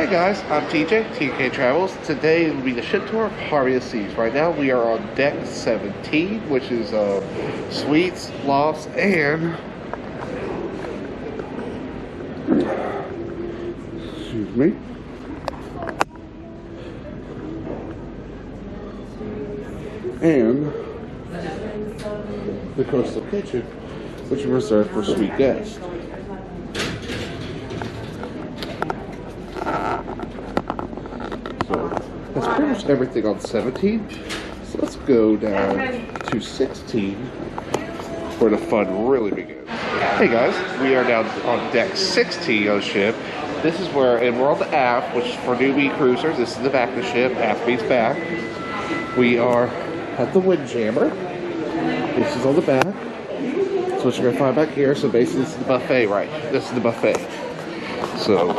Hey guys, I'm TJ, TK Travels. Today will be the ship tour of Harvey of Seas. Right now we are on deck 17, which is suites, lofts, and excuse me. And the coastal kitchen, which is reserved for suite guests. So that's pretty much everything on 17. So let's go down to 16 where the fun really begins. Hey guys, we are down on deck 16 of the ship. This is where, and we're on the aft, which is for newbie cruisers. This is the back of the ship, aft means back. We are at the windjammer. This is on the back. So what you're gonna find back here. So basically this is the buffet, right? This is the buffet. So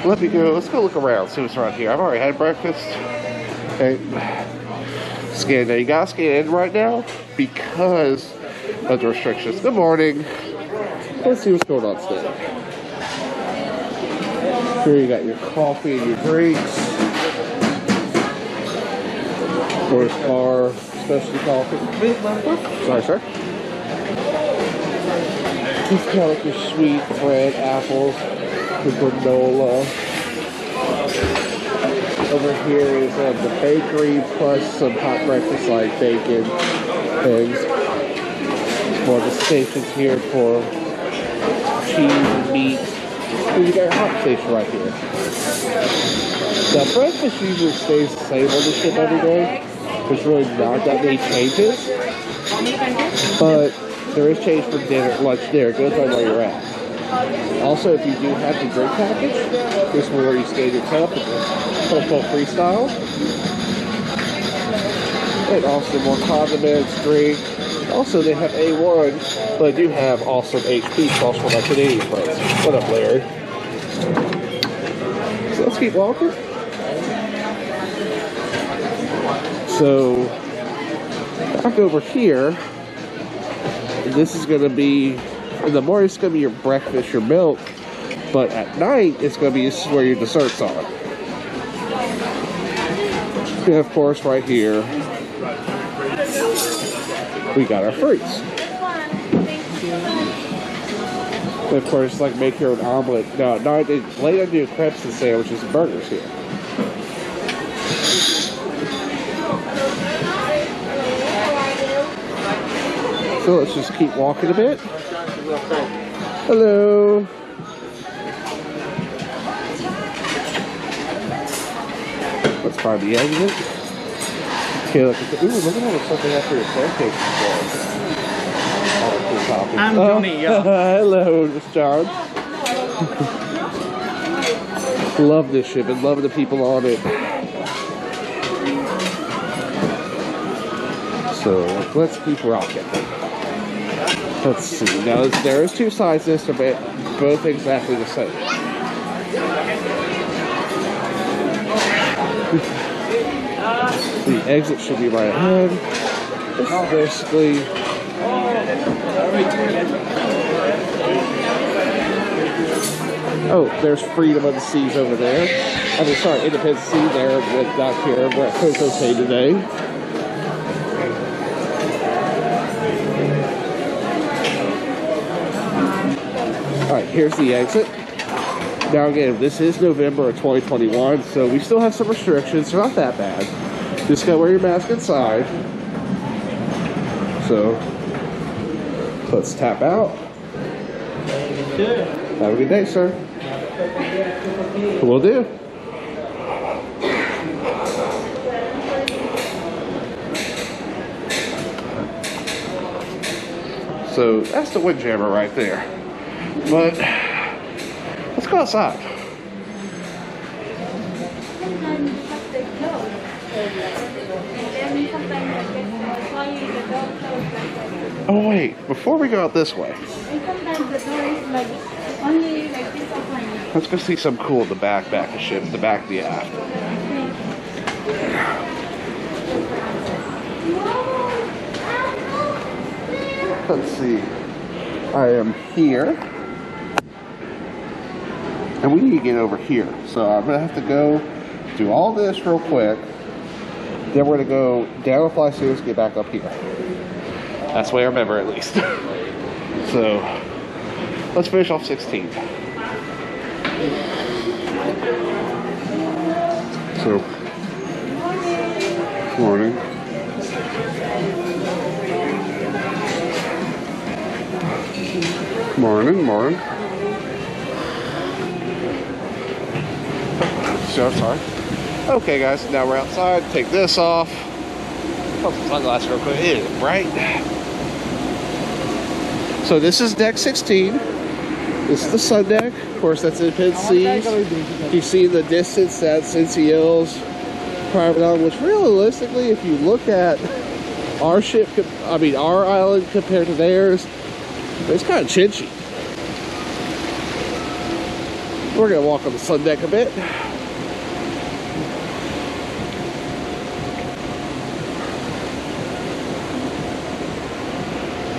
let's go look around, see what's around here. I've already had breakfast. Okay. Scan, now you gotta scan in right now because of the restrictions. Good morning. Let's see what's going on today. Here you got your coffee and your drinks. Or bar, specialty coffee. Sorry, sir. Just kind of like your sweet bread, apples, the granola. Over here is the bakery plus some hot breakfast like bacon, eggs. More of the stations here for cheese and meat. And you got your hot station right here. Now breakfast usually stays the same on the ship every day. There's really not that many changes. But there is change for dinner, lunch, dinner. It goes on where you're at. Also, if you do have the drink package, this is where you scan your cup and full freestyle. And also more condiments, drink. Also, they have A1, but they do have awesome HP sauce for my Canadian friends. What up, Larry? So let's keep walking. So, back over here, this is going to be, in the morning it's going to be your breakfast, your milk, but at night it's going to be, this is where your desserts are. And of course, right here, we got our fruits. And of course, like make your own omelet. No, later I do crepes and sandwiches and burgers here. So let's just keep walking a bit. Hello. Let's find the exit. Okay, look at the, ooh, look at all the stuff they have for your pancakes today. I'm Johnny, yeah. Hello, Mr. John. Love this ship and love the people on it. So let's keep rocking. Let's see. Now there is two sides to this, but both exactly the same. The exit should be right ahead. This is basically there's Freedom of the Seas over there. I mean, sorry, Independence Sea there with Doc here. We're at Coco Cay today. Alright, here's the exit. Now again, this is November of 2021, so we still have some restrictions. They're not that bad. Just gotta wear your mask inside. So, let's tap out. Have a good day, sir. Will do. So, that's the windjammer right there. But let's go outside. Oh wait, before we go out this way, let's go see something cool in the back of the ship, the back of the aft. Let's see. I am here. And we need to get over here. So I'm gonna have to go do all this real quick. Then we're gonna go down the flight of stairs, get back up here. That's the way I remember, at least. So let's finish off 16. So, morning. Morning. So sorry. Okay, guys, now we're outside. Take this off. Put some sunglasses real quick. It is bright. So this is deck 16. This is the sun deck. Of course, that's independent seas. You see the distance that's NCL's private island, which realistically, if you look at our ship, our island compared to theirs, it's kind of chinchy. We're gonna walk on the sun deck a bit.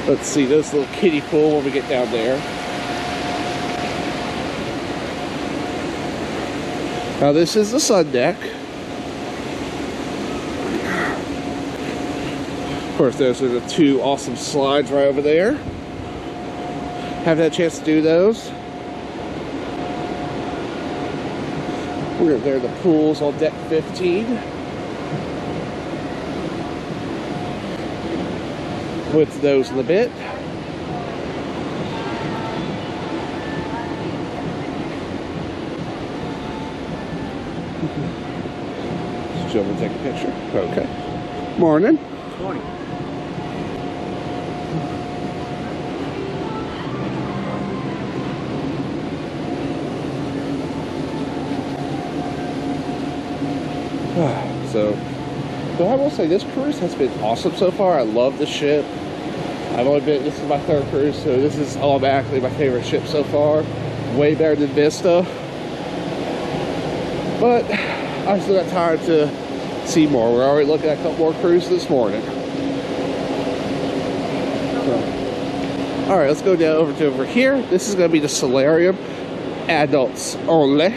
Let's see, this little kiddie pool when we get down there. Now this is the sun deck. Of course, those are the two awesome slides right over there. Haven't had a chance to do those. We're there. The pools on deck 15. With those in a bit. Let's jump and take a picture. Okay. Morning. Morning. So I will say this cruise has been awesome so far. I love the ship. This is my third cruise, so this is automatically my favorite ship so far. Way better than Vista. But I still got time to see more. We're already looking at a couple more cruises this morning. All right, let's go down over here. This is going to be the solarium, adults only.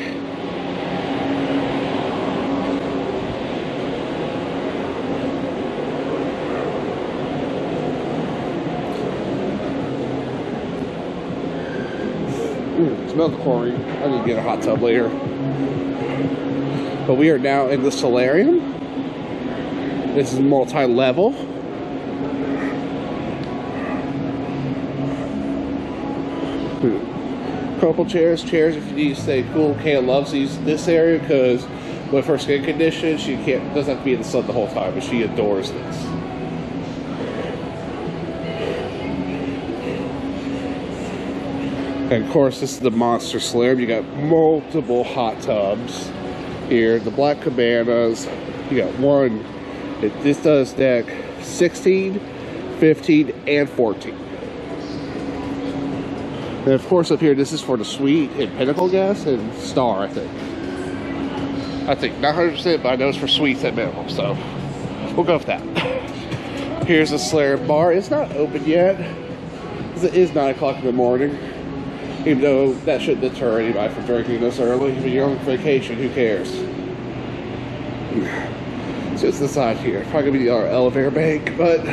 Smell the chlorine. I need to get a hot tub later. But we are now in the solarium. This is multi-level. Couple chairs if you need to stay cool. Kayla loves this area because with her skin condition, she doesn't have to be in the sun the whole time, but she adores this. And of course, this is the monster solarium. You got multiple hot tubs here. The black cabanas. You got one. This does deck 16, 15, and 14. And of course, up here, this is for the suite and Pinnacle guests and Star, I think. Not 100%, but I know it's for suites at minimum, so we'll go with that. Here's the solarium bar. It's not open yet, because it is 9 o'clock in the morning. Even though that shouldn't deter anybody from drinking this early. When you're on vacation, who cares? So it's the side here. Probably gonna be our elevator bank, but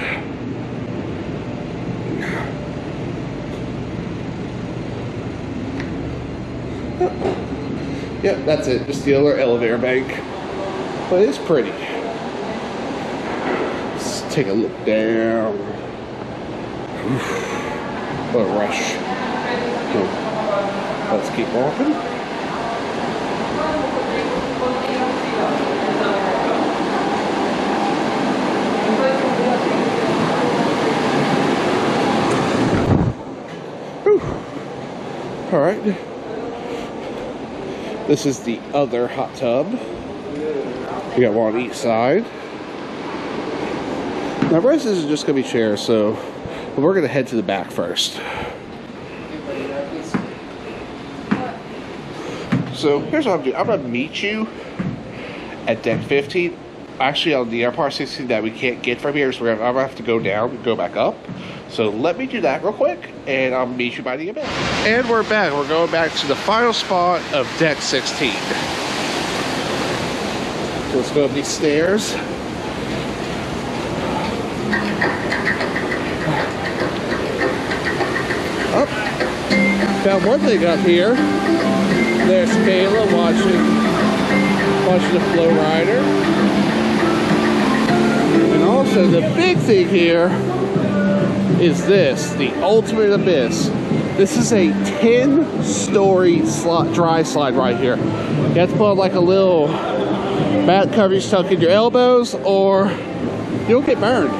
yep, that's it. Just the other elevator bank. But it's pretty. Let's take a look down. What a rush. Let's keep walking. All right. This is the other hot tub. We got one on each side. Now, the rest is just going to be chairs, so we're going to head to the back first. So here's what I'm doing. I'm going to meet you at deck 15. Actually, on the Empire 16 that we can't get from here, so I'm going to have to go down and go back up. So let me do that real quick, and I'll meet you by the event. And we're back. We're going back to the final spot of deck 16. So let's go up these stairs. Oh, found one thing up here. There's Kayla watching the flow rider. And also the big thing here is this, the ultimate abyss. This is a 10-story dry slide right here. You have to put on like a little mat cover you tuck in your elbows or you'll get burned.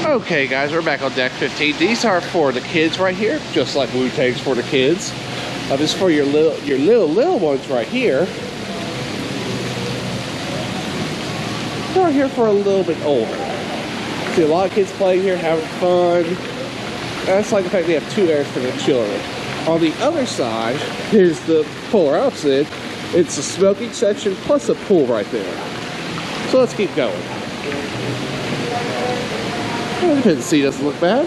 Okay guys, we're back on deck 15. These are for the kids right here, just like Wu-Tang's for the kids. This is for your little ones right here. They're here for a little bit older. See a lot of kids playing here, having fun. That's like the fact they have 2 areas for the children. On the other side, here's the polar opposite. It's a smoking section plus a pool right there. So let's keep going. Well, the pin seat doesn't look bad.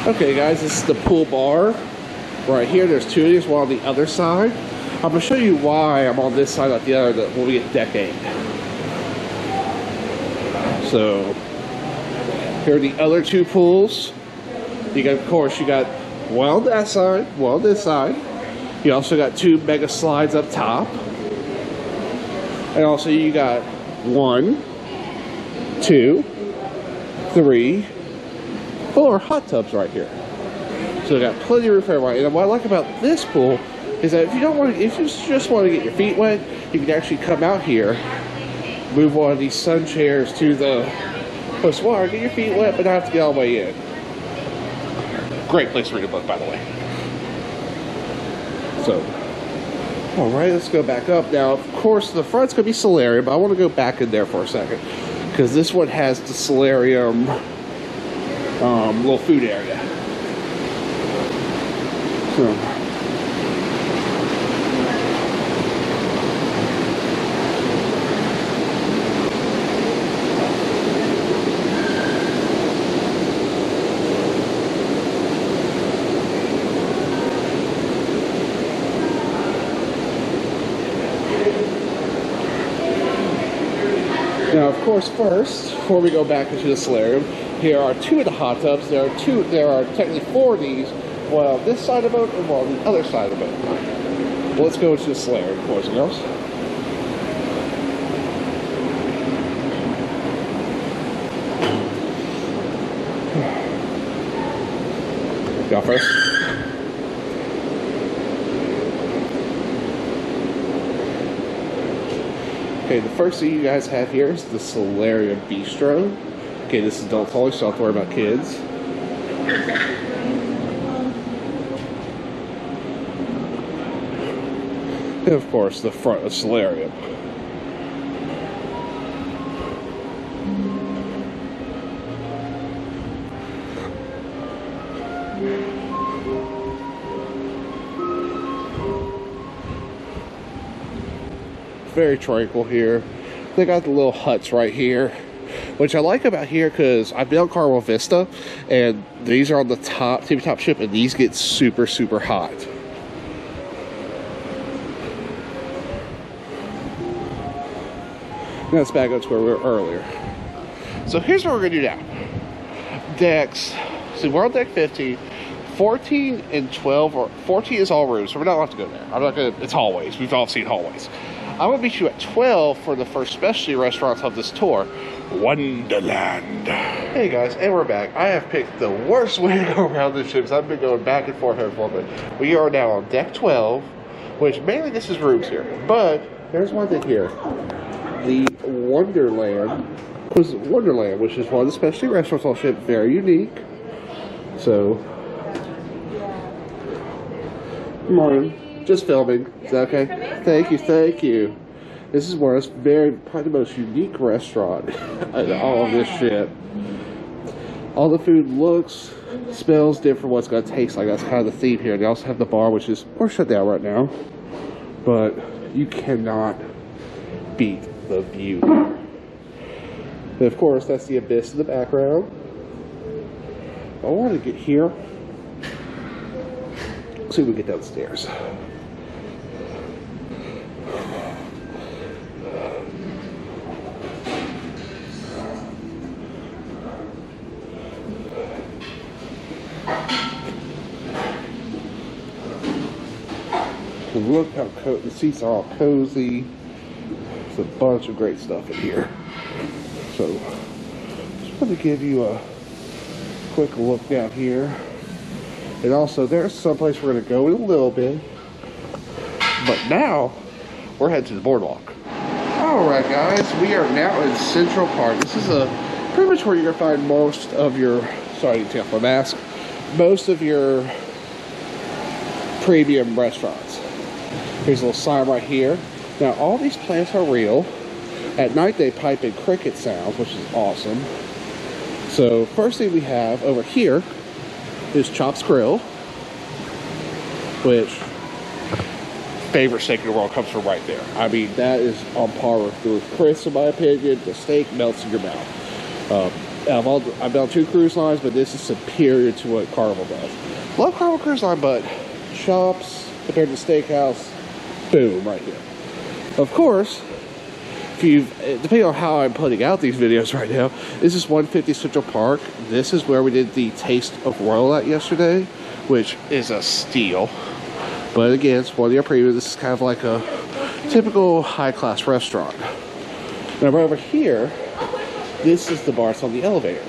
Okay guys, this is the pool bar. Right here, there's 2 of these, one on the other side. I'm going to show you why I'm on this side, not the other, when we get deck 8. So, here are the other 2 pools. You got, of course, you got one on that side, one on this side. You also got 2 mega slides up top. And also you got 1, 2, 3, 4 hot tubs right here. So we got plenty of room for everybody. And what I like about this pool is that if you just want to get your feet wet, you can actually come out here, move one of these sun chairs to the close water, get your feet wet, but not have to get all the way in. Great place to read a book, by the way. So, all right, let's go back up. Now, of course, the front's going to be solarium, but I want to go back in there for a second because this one has the solarium little food area. So, now, of course, first, before we go back into the solarium, here are 2 of the hot tubs. There are technically 4 of these, one on this side of the boat and one on the other side of the boat. Well, let's go into the solarium, boys and girls. Y'all first. Okay, the first thing you guys have here is the Solarium Bistro. Okay, this is adults only, so don't have to worry about kids. And of course, the front of Solarium. Very tranquil here. They got the little huts right here, which I like about here because I've been on Carmel Vista and these are on the top ship and these get super hot. Now let's back up to where we were earlier. So here's what we're gonna do now. Decks, so we're on deck 15. 14 and 12, or 14 is all rooms, so we're not allowed to go there. I'm not gonna, it's hallways. We've all seen hallways. I'm gonna meet you at 12 for the first specialty restaurant of this tour, Wonderland. Hey guys, and we're back. I have picked the worst way to go around this ship because I've been going back and forth here for a bit. We are now on deck 12, which mainly this is rooms here, but there's one thing here. The Wonderland, which is one of the specialty restaurants on the ship, very unique. So, morning. Just filming. Is that okay? Thank you. This is where it's probably the most unique restaurant in all of this shit. All the food looks, smells different, what it's going to taste like. That's kind of the theme here. They also have the bar, which is, we're shut down right now. But you cannot beat the view here. And of course, that's the abyss in the background. I want to get here. Let's see if we get downstairs. Look how the seats are all cozy. There's a bunch of great stuff in here. So, just want to give you a quick look down here. And also, there's someplace we're going to go in a little bit. But now, we're heading to the boardwalk. Alright guys, we are now in Central Park. This is pretty much where you're going to find most of your, sorry to take off my mask, most of your premium restaurants. Here's a little sign right here. Now, all these plants are real. At night, they pipe in cricket sounds, which is awesome. So, first thing we have over here is Chops Grill, which favorite steak in the world comes from right there. I mean, that is on par with Chris, in my opinion. The steak melts in your mouth. I've done 2 cruise lines, but this is superior to what Carnival does. Love Carnival Cruise Line, but Chops compared to Steakhouse, boom, right here. Of course, depending on how I'm putting out these videos right now, this is 150 Central Park. This is where we did the Taste of Royal at yesterday, which is a steal. But again, it's one of your premium. This is kind of like a typical high-class restaurant. Now, right over here, this is the bar. It's on the elevator.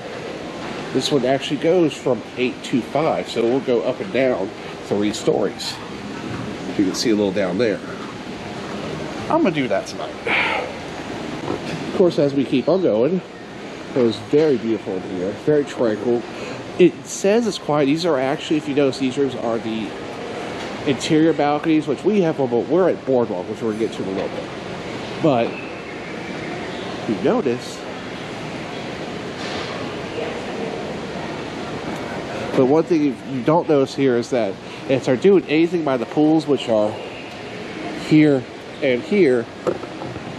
This one actually goes from 8 to 5, so we'll go up and down 3 stories. You can see a little down there. I'm gonna do that tonight. Of course, as we keep on going, it was very beautiful in here, very tranquil. It says it's quiet. These are actually, if you notice, these rooms are the interior balconies, which we have one, but we're at Boardwalk, which we're gonna get to in a little bit. But if you notice, but one thing you don't notice here is that if they're doing anything by the pools, which are here and here,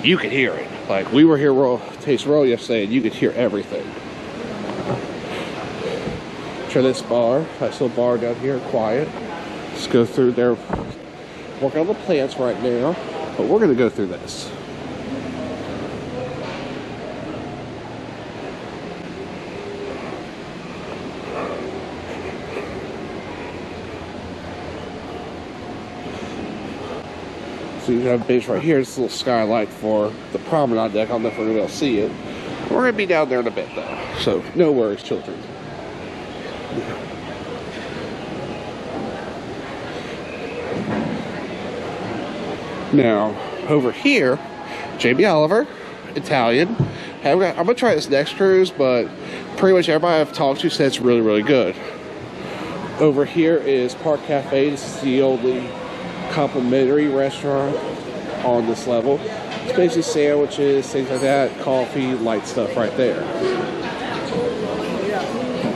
you can hear it. Like, we were here Taste Royal yesterday, and you could hear everything. Try this bar. Nice little bar down here, quiet. Let's go through there. Working on the plants right now, but we're going to go through this. So you have a base right here. It's a little skylight for the promenade deck. I don't know if we're going to be able to see it. We're going to be down there in a bit, though. So, no worries, children. Now, over here, Jamie Oliver, Italian. I'm going to try this next cruise, but pretty much everybody I've talked to says it's really, really good. Over here is Park Cafe. This is the only complimentary restaurant on this level. It's basically sandwiches, things like that, coffee, light stuff right there.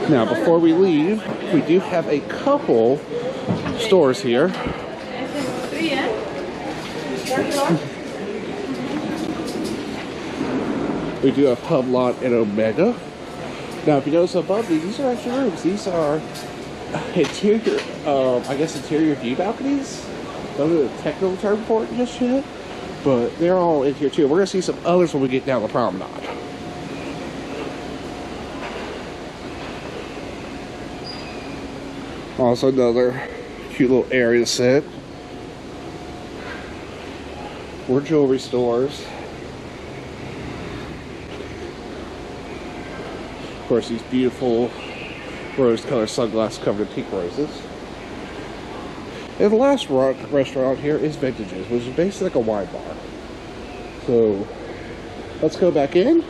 Now, before we leave, we do have a couple stores here. We do have Hub Lot and Omega. Now, if you notice above these are actually rooms. These are interior, I guess interior view balconies. Don't know the technical term for it just yet, but they're all in here too. We're gonna see some others when we get down the promenade. Also, another cute little area set. More jewelry stores. Of course, these beautiful rose-colored sunglasses covered in pink roses. And the last restaurant here is Vintages, which is basically like a wine bar. So, let's go back in.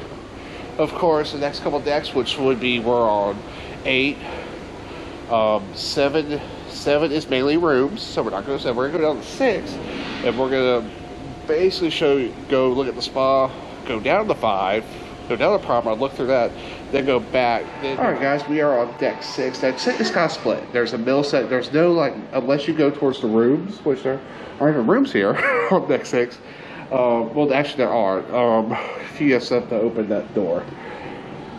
Of course, the next couple decks, which would be, we're on 8. 7 is mainly rooms, so we're not going to 7. We're going to go down to 6, and we're going to basically go look at the spa, go down to 5, go down to promenade, look through that. then go back. Alright guys, we are on deck 6. Deck 6 is kind of split. There's a middle set. There's no, like, unless you go towards the rooms, which there aren't even rooms here on deck 6. Well, actually there are. If you just have to open that door.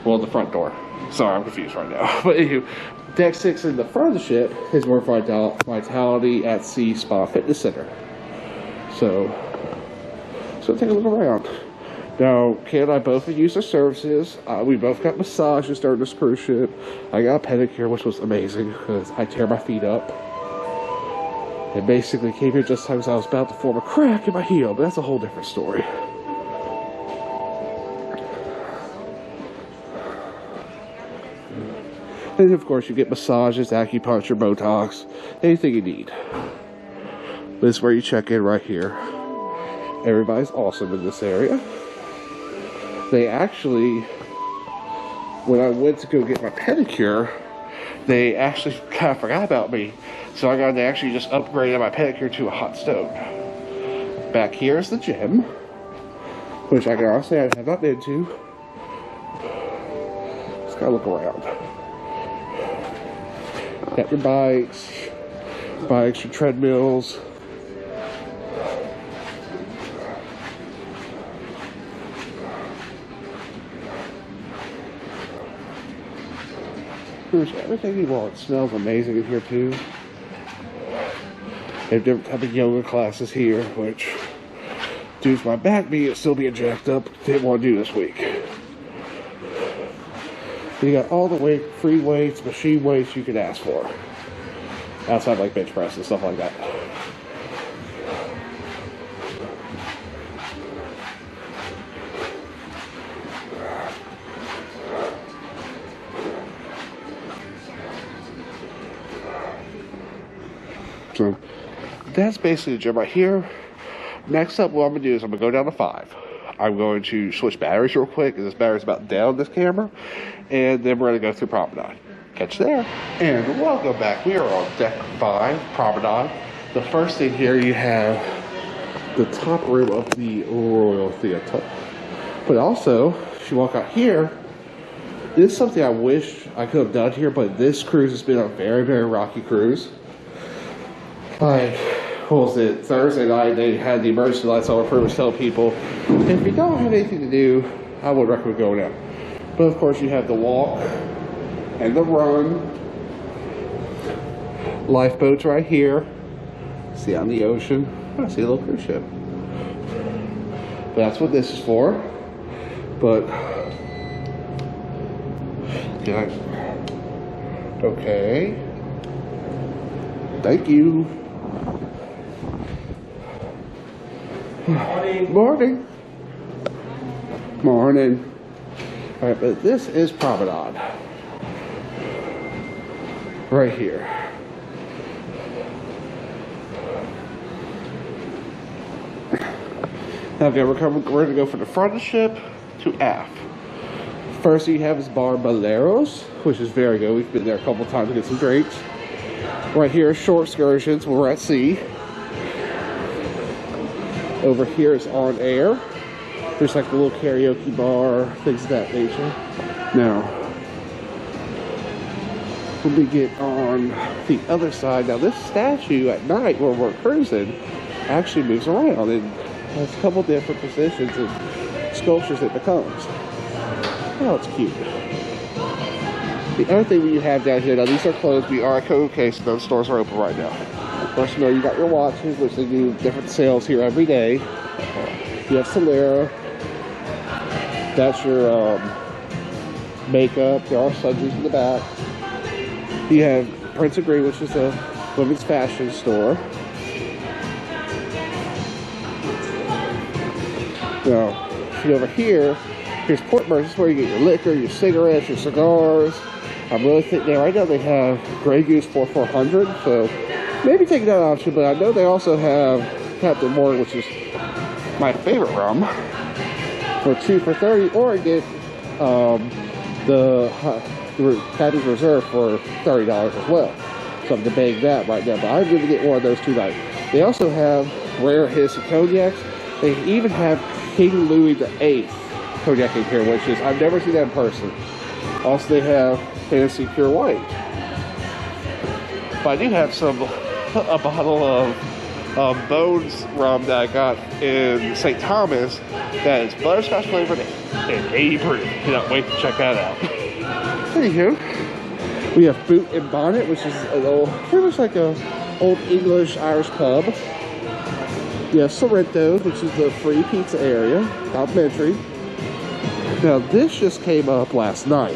Well, the front door. Sorry, I'm confused right now. But anywho, deck 6 in the front of the ship is more Vitality at Sea Spa Fitness Center. So take a look around. Now, Kay and I both have used their services. We both got massages during this cruise ship. I got a pedicure, which was amazing because I tear my feet up. And basically came here just as I was about to form a crack in my heel, but that's a whole different story. And of course, you get massages, acupuncture, Botox, anything you need. This is where you check in right here. Everybody's awesome in this area. They actually, when I went to go get my pedicure, they actually kind of forgot about me. So they actually just upgraded my pedicure to a hot stone. Back here is the gym, which I can honestly I have not been to. Just gotta look around. Got your bikes, your treadmills. There's everything you want. It smells amazing in here too. They have different type of yoga classes here, which due to my back being still being jacked up, didn't want to do this week. You got all the free weights, machine weights you could ask for. Outside like bench press and stuff like that. So that's basically the gym right here. Next up, what I'm going to do is I'm going to go down to 5. I'm going to switch batteries real quick, because this battery's about down this camera. And then we're going to go through Promenade. Catch you there. And welcome back. We are on deck 5, Promenade. The first thing here, you have the top room of the Royal Theatre. But also, if you walk out here, this is something I wish I could have done here, but this cruise has been a very, very rocky cruise. Like, what was it, Thursday night, they had the emergency lights on. I pretty much tell people, if you don't have anything to do, I would recommend going out. But of course, you have the walk and the run. Lifeboats right here. See on the ocean. I see a little cruise ship. But that's what this is for. But, yeah. Okay. Thank you. Morning. Morning. Morning. Alright, but this is Promenade. Right here. Now again, we're going to go from the front of the ship to aft. First thing you have is Bar Boleros, which is very good. We've been there a couple times to get some drinks. Right here is short excursions when we're at sea. Over here is On Air. There's like a little karaoke bar, things of that nature. Now, when we get on the other side, now this statue at night when we're cruising actually moves around and has a couple different positions and sculptures it becomes. Oh, it's cute. The other thing we have down here, now these are closed, we are at Coco, so those stores are open right now. Of course, you know, you got your watches, which they do different sales here every day. You have Solera. That's your makeup. There are sundries in the back. You have Prince of Green, which is a women's fashion store. Now, if you go over here, here's Port Merchants, where you get your liquor, your cigarettes, your cigars. I'm really thinking right now they have Grey Goose for 400, so maybe take that option. But I know they also have Captain Morgan, which is my favorite rum, for 2 for $30, or get the Captain's Reserve for $30 as well. So I'm debating that right now, but I'm going to get one of those tonight. They also have rare Hennessy cognacs. They even have King Louis VIII cognac in here, which is, I've never seen that in person. Also, they have Fantasy Pure White. But I do have a bottle of Bones rum that I got in St. Thomas that is butterscotch flavored and 80 proof. Cannot wait to check that out. Anywho, we have Boot and Bonnet, which is an old, pretty much like a old English Irish pub. We have Sorrento, which is the free pizza area, complimentary. Now this just came up last night.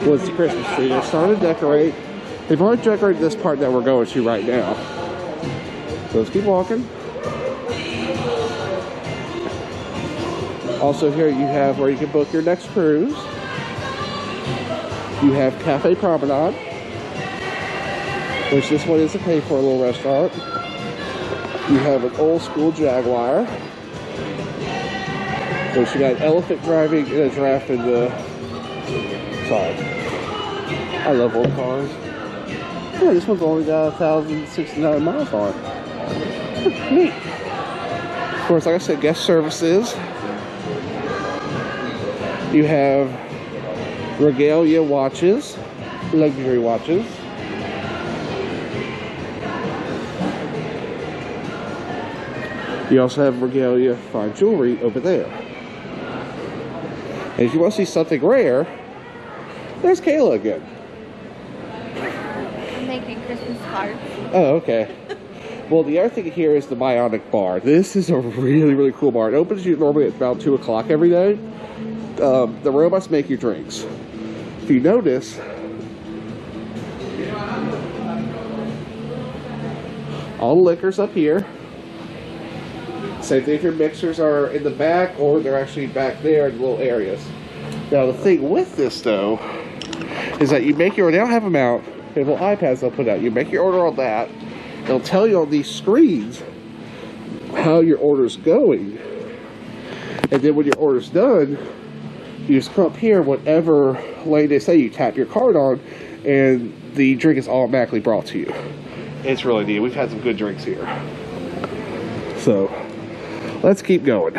Was the Christmas tree. They're starting to decorate. They've already decorated this part that we're going to right now. So let's keep walking. Also here you have where you can book your next cruise. You have Cafe Promenade, which this one is a pay for a little restaurant. You have an old school Jaguar, which you got an elephant driving and a giraffe in the side. I love old cars. Yeah, this one's only got 1,069 miles on it. Neat. Of course, like I said, guest services. You have Regalia watches, luxury watches. You also have Regalia fine jewelry over there. And if you want to see something rare, there's Kayla again. I'm making Christmas cards. Oh, okay. Well, the other thing here is the Bionic Bar. This is a really, really cool bar. It opens normally at about 2 o'clock every day. The robots make you drinks. If you notice, all the liquor's up here. Same thing if your mixers are in the back or they're actually back there in little areas. Now the thing with this though, is that you make your order, they don't have them out, they have little iPads they'll put out. You make your order on that, they'll tell you on these screens how your order's going. And then when your order's done, you just come up here, whatever lane they say, you tap your card on, and the drink is automatically brought to you. It's really neat. We've had some good drinks here. So, let's keep going.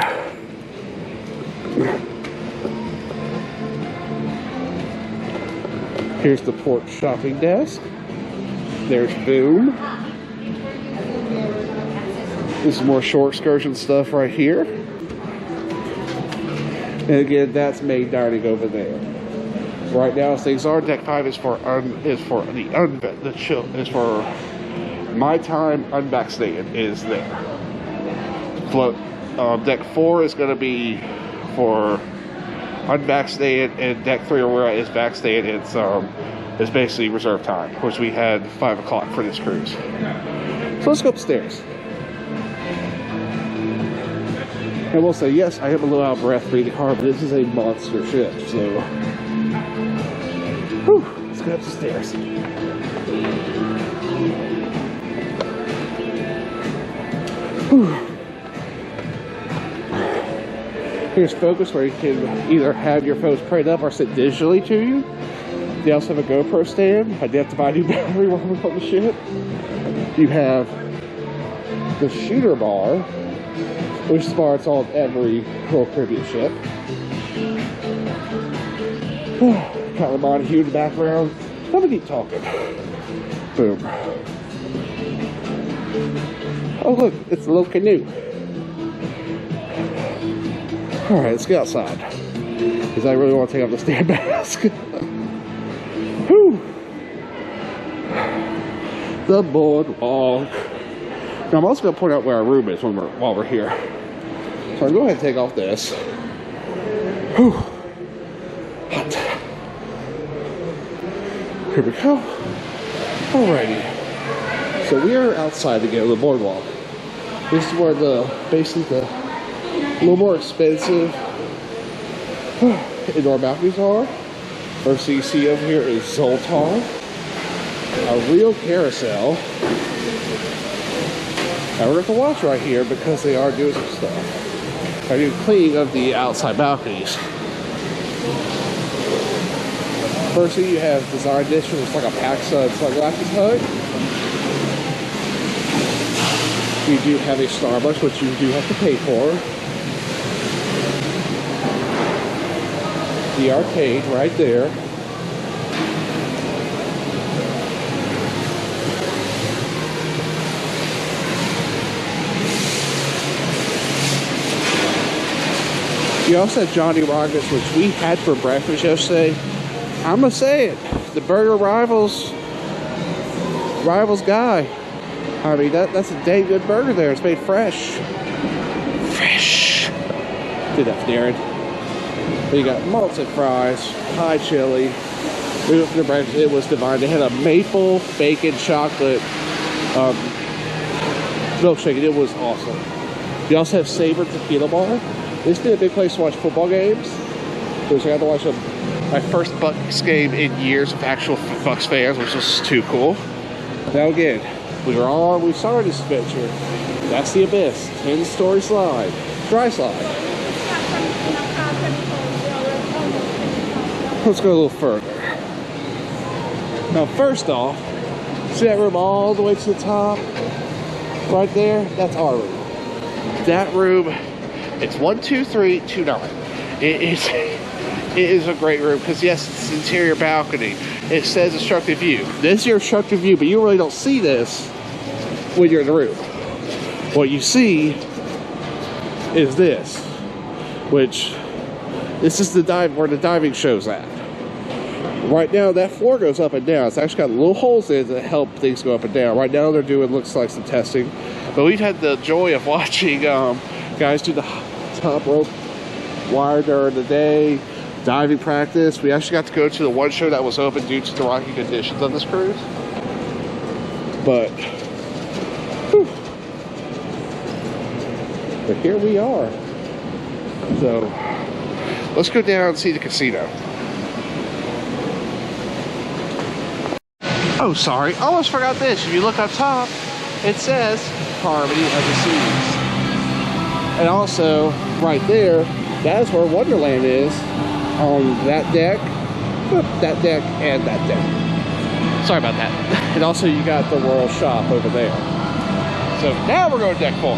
Here's the port shopping desk. There's Boom. This is more short excursion stuff right here. And again, that's main dining over there. Right now, as things are, deck 5 is for my time unvaccinated is there. Deck 4 is going to be for unvaccinated, and deck 3 or where is vaccinated. It's basically reserve time, which we had 5 o'clock for this cruise. So let's go upstairs. And we'll say, yes, I am a little out of breath reading hard, but this is a monster ship, so. Whew, let's go up the stairs. Whew. Here's Focus, where you can either have your phones prayed up or sit digitally to you. They also have a GoPro stand. I did have to buy a new battery while we're on the ship. You have the shooter bar, which is bar it's on every Royal Caribbean ship. Got the Montague in the background. Let me keep talking. Boom. Oh look, it's a little canoe. Alright, let's get outside. Because I really want to take off the stand mask. Whew. The boardwalk. Now I'm also going to point out where our room is while we're here. So I'll go ahead and take off this. Whew. Hot. Here we go. Alrighty. So we are outside again on the boardwalk. This is where basically the little more expensive indoor balconies are. First thing you see over here is Zoltar, a real carousel. Now we're going to watch right here because they are doing some stuff. They're doing cleaning of the outside balconies. First thing you have Design Edition, it's like a PAX sunglasses hut. You do have a Starbucks, which you do have to pay for. The arcade right there. You also had Johnny Rockets, which we had for breakfast yesterday. I'm gonna say it, the burger rivals guy. I mean, that's a dang good burger there. It's made fresh. Fresh. Good enough, Darren. Then you got malted fries, high chili. We went for the breakfast. It was divine. They had a maple bacon chocolate milkshake. It was awesome. You also have Sabre Tequila Bar. This is a big place to watch football games. Because I got to watch my first Bucks game in years with actual Bucks fans, which was too cool. Now again, we saw this adventure. That's the Abyss. 10-story slide. Dry slide. Let's go a little further. Now first off, see that room all the way to the top? Right there? That's our room. That room, it's 12329. It is a great room because yes, it's an interior balcony. It says obstructed view. This is your obstructed view, but you really don't see this when you're in the room. What you see is this, which this is the where the diving show's at. Right now, that floor goes up and down. It's actually got little holes in it that help things go up and down. Right now, they're doing, looks like, some testing. But we've had the joy of watching guys do the top rope wire during the day, diving practice. We actually got to go to the one show that was open due to the rocky conditions on this cruise. But, whew. But here we are. So, let's go down and see the casino. Oh, sorry. Almost forgot this. If you look up top, it says Harmony of the Seas. And also, right there, that is where Wonderland is. On that deck, and that deck. Sorry about that. And also, you got the Royal Shop over there. So now we're going to deck 4.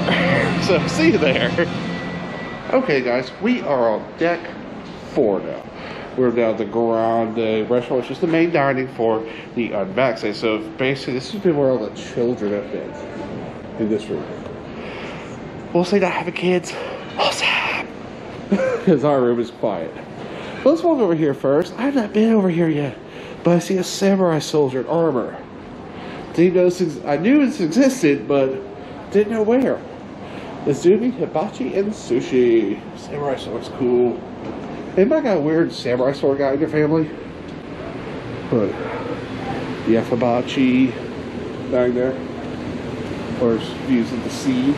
So see you there. Okay, guys, we are on deck 4 now. We're down the Grande restaurant, which is the main dining for the unvaccinated. So basically, this is where all the children have been in this room. We'll say not having kids. Awesome. Because our room is quiet. But let's walk over here first. I have not been over here yet, but I see a samurai soldier in armor. I knew this existed, but didn't know where. Izumi, hibachi, and sushi. Samurai sword's cool. Anybody got a weird samurai sword guy in your family? But yeah, hibachi down there, or using the sea.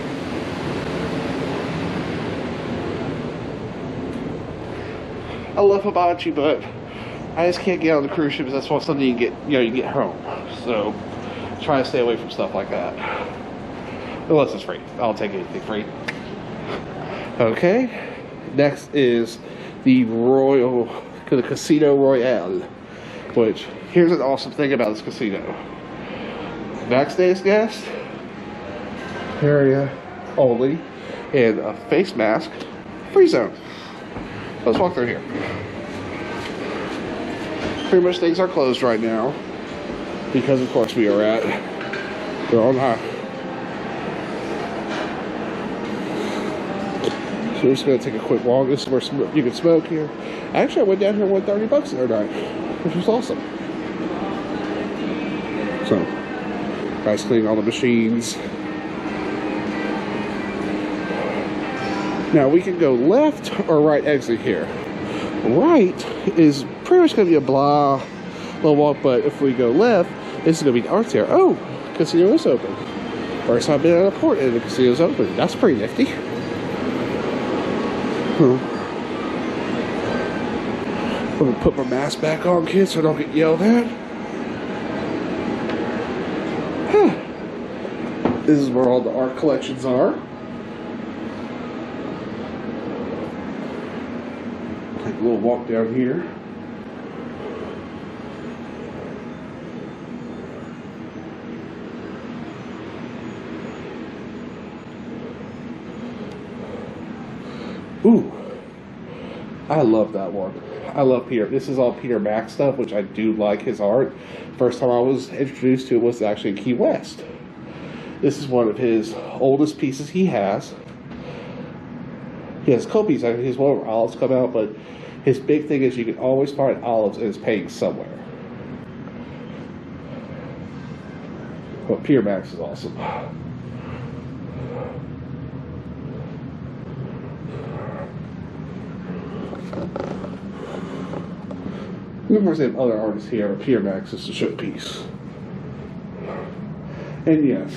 I love hibachi, but I just can't get on the cruise ships. That's something you get, you get home. So try to stay away from stuff like that, unless it's free. I'll take anything free. Okay, next is the Casino Royale, which, here's an awesome thing about this casino. Backstage guest area only, and a face mask free zone. Let's walk through here. Pretty much things are closed right now because, of course, we're on high. So we're just going to take a quick walk. This is where you can smoke here. Actually, I went down here and won $30 the other night, which was awesome. So, guys cleaning all the machines. Now, we can go left or right exit here. Right is pretty much going to be a blah little walk, but if we go left, this is going to be the art there. Oh, casino is open. First time I've been at a port and the casino's open. That's pretty nifty. I'm gonna put my mask back on, kids, so I don't get yelled at. This is where all the art collections are. Take a little walk down here. Ooh, I love that one. I love Peter. This is all Peter Max stuff, which I do like his art. First time I was introduced to it was actually in Key West. This is one of his oldest pieces he has. He has copies. His one where olives come out, but his big thing is you can always find olives in his paintings somewhere. But Peter Max is awesome. Numerous other artists here, but Peter Max is the showpiece. And yes,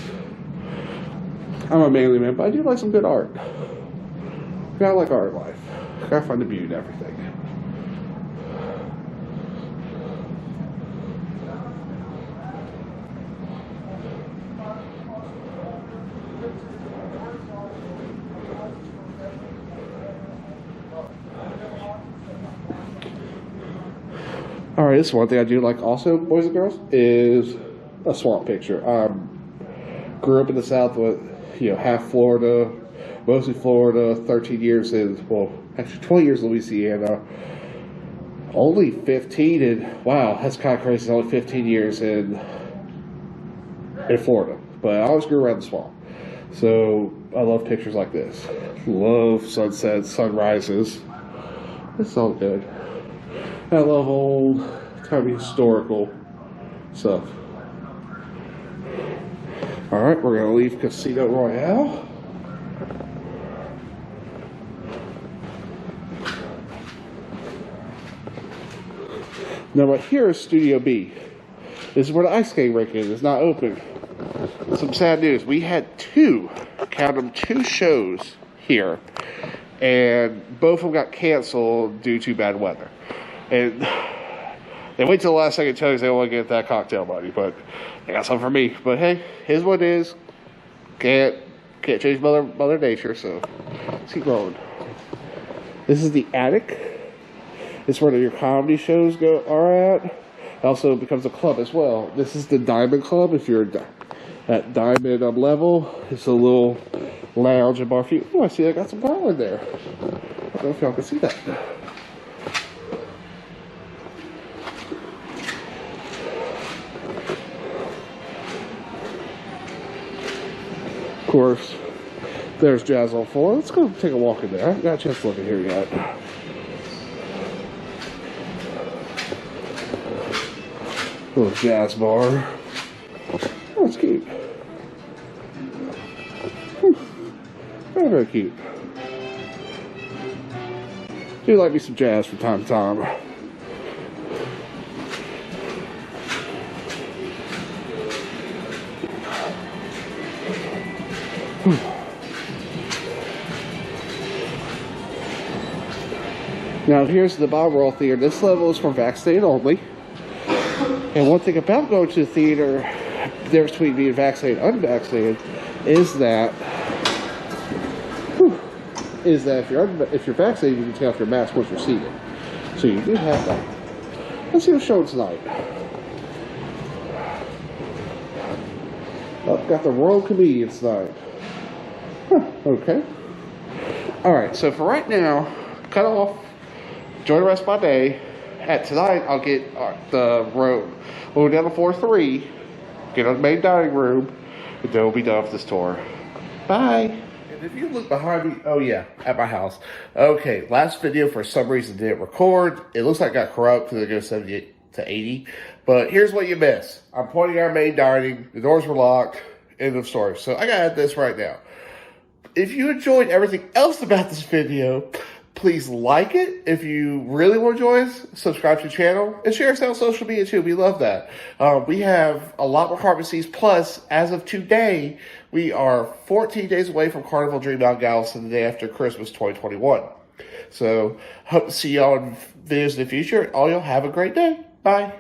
I'm a manly man, but I do like some good art. Gotta like art in life. Gotta find the beauty in everything. Alright, this is one thing I do like also, boys and girls, is a swamp picture. Grew up in the South with, half Florida, mostly Florida, 13 years in, well, actually 20 years in Louisiana, only 15 in, wow, that's kind of crazy, only 15 years in Florida. But I always grew around the swamp. So I love pictures like this. Love sunsets, sunrises. It's all good. I love old, kind of historical stuff. Alright, we're going to leave Casino Royale. Now, right here is Studio B. This is where the ice skating rink is. It's not open. Some sad news. We had count them, two shows here. And both of them got canceled due to bad weather. And they wait till the last second to tell you they want to get that cocktail money, but they got something for me. But hey, here's what it is. Can't change Mother Nature, so let's keep rolling. This is the attic. It's where your comedy shows are at. It also becomes a club as well. This is the Diamond Club. If you're at Diamond level, it's a little lounge and bar for you. Oh, I see I got some garland there. I don't know if y'all can see that. Of course, there's Jazz on 4. Let's go take a walk in there. I haven't got a chance to look in here yet. Little jazz bar. Oh, it's cute. Very, very cute. Do like me some jazz from time to time. Now here's the Bob Roll Theater. This level is for vaccinated only. And one thing about going to the theater, the difference between being vaccinated and unvaccinated, is that if you're vaccinated, you can take off your mask once you're seated. So you do have that. Let's see what's showing tonight. Oh, got the World Comedians tonight. Huh, okay. Alright, so for right now, cut off. Enjoy the rest of my day. Tonight, I'll get the room. We'll go down to floor 3, get on the main dining room, and then we'll be done with this tour. Bye. And if you look behind me, oh yeah, at my house. Okay, last video for some reason didn't record. It looks like it got corrupt because it goes 78 to 80. But here's what you missed. I'm pointing at our main dining. The doors were locked. End of story. So I gotta add this right now. If you enjoyed everything else about this video, please like it. If you really want to join us, subscribe to the channel and share us on social media too. We love that. We have a lot more carpet seats. Plus, as of today, we are 14 days away from Carnival Dream Out Galveston the day after Christmas 2021. So, hope to see y'all in videos in the future. All y'all have a great day. Bye.